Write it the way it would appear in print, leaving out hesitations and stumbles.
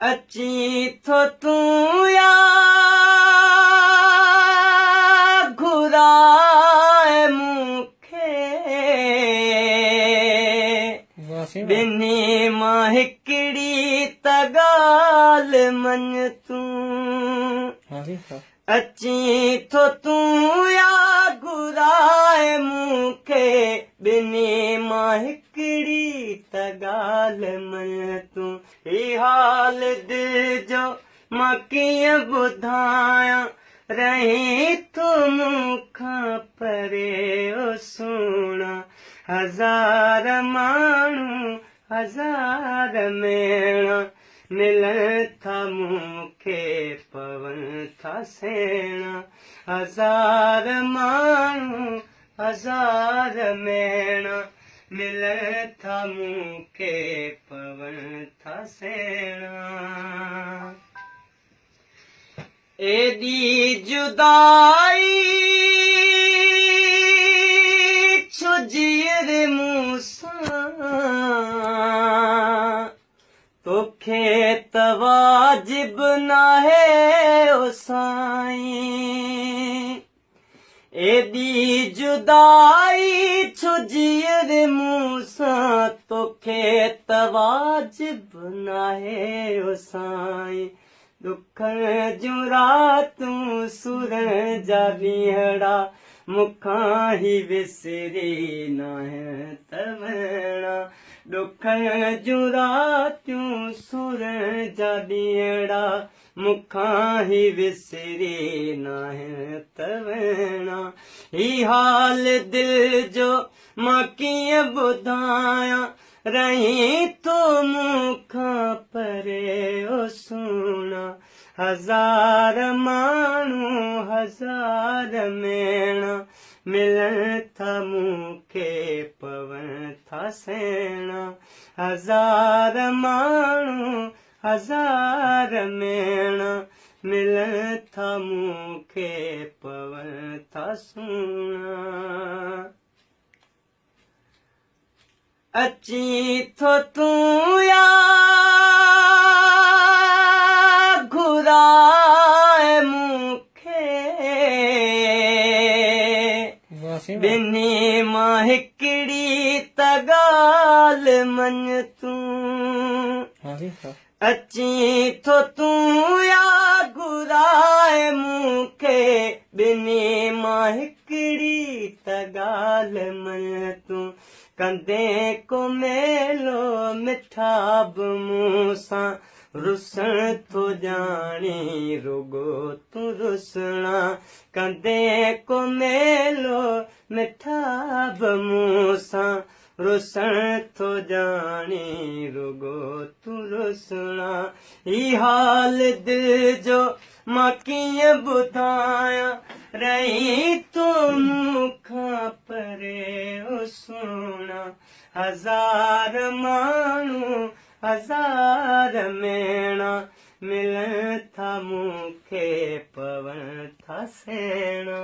अची थो तूं या घुराए मूंखे ॿिन्ही मां हिकिड़ी त ॻाल्हि मञ तूं अची थो तूं या घुराए मूंखे ॿिन्ही मां हिकिड़ी त ॻाल्हि मञ तूं ही हाल दिल जो मां कीअं ॿुधायां रही तूं मूंखां परे ओ सुहिणा हज़ार माण्हू हज़ार मेणा मिलनि था मूंखे पवनि था सेणा हज़ार माण्हू हज़ार मेणा मिलनि था मूंखे पवनि था सेणा एॾी जुदाई छो जीअर मूं सां तोखे त वाजिब नाहे ओ साईं एॾी जुदाई छो जीअर मूं सां तोखे त वाजिब नाहे ओ साईं दुखनि जूं रातूं सुरनि जा ॾींहड़ा मूंखां ई विसरी नाहे तवणा दुखनि जूं रातूं सुरनि जा ॾींहड़ा मूंखां ई विसरी नाहे तवणा ही हाल दिल जो मां कीअं ॿुधायां रही तूं मूंखां परे ओ सुहिणा हज़ार माण्हू हज़ार मेणा मिलनि था मूंखे पवनि था सेणा हज़ार माण्हू हज़ार मेणा मिलनि था मूंखे पवनि था सुहिणा अची थो तूं या घुराए मूंखे ॿिन्ही मां हिकिड़ी त ॻाल्हि मञ तूं अची थो तूं या घुराए मूंखे ॿिन्ही मां हिकिड़ी त ॻाल्हि मञ तूं कंदे को मेलो मिठाब मूं सां रुसण थो ॼाणी रुगो तूं रुसणा कंदे को मेलो मिठाब मूं सां रुसण थो ॼाणी रुगो तूं रुसणा ही हाल दिल जो मां कीअं ॿुधायां रही तूं मूंखां परे ओ सुहिणा हज़ार माण्हू हज़ार मेणा मिलनि था मूंखे पवनि था सेणा।